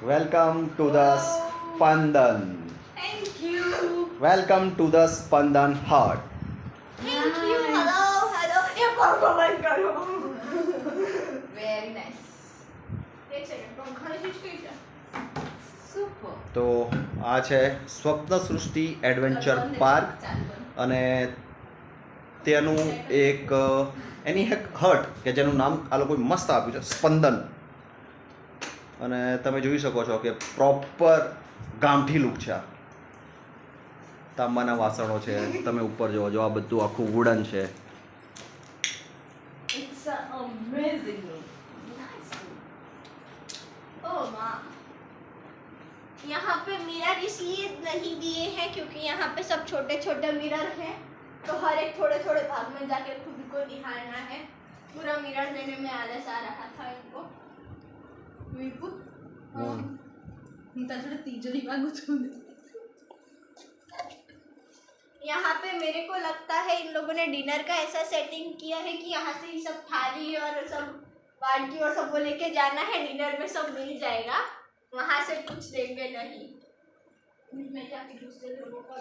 Welcome to the Spandan. Thank you. Welcome to the Spandan heart. Thank you. Hello. Hello. ये पंखा बंद करो. Very nice. एक second पंखा ने स्विच किया. Super. તો આ છે સ્વપ્ન સૃષ્ટિ એડવેન્ચર પાર્ક અને તેનું એક એની એક હટ કે જેનું નામ આ લોકોએ મસ્ત આપ્યું છે સ્પંદન. અને તમે જોઈ શકો છો કે પ્રોપર ગામઠી લુક છે. આ તાંબાના વાસણો છે, તમે ઉપર જોવો જો આ બધું આખું વુડન છે. It's amazing. Nice. Oh माँ. यहाँ पे मिरर इसलिए नहीं दिए हैं क्योंकि यहाँ पे सब छोटे छोटे मिरर हैं, तो हर एक थोड़े थोड़े भाग में जाके खुद को दिखाना है. पूरा मिरर लेने में आलस आ रहा था इनको. विपुल थोड़ा तीजड़ी मांगू तुम. यहाँ पे मेरे को लगता है इन लोगों ने डिनर का ऐसा सेटिंग किया है कि यहाँ से ही सब थाली और सब वाडकी और सब वो लेके जाना है. डिनर में सब मिल जाएगा, वहाँ से कुछ देंगे नहीं. मैं जाके दूसरे लोगों को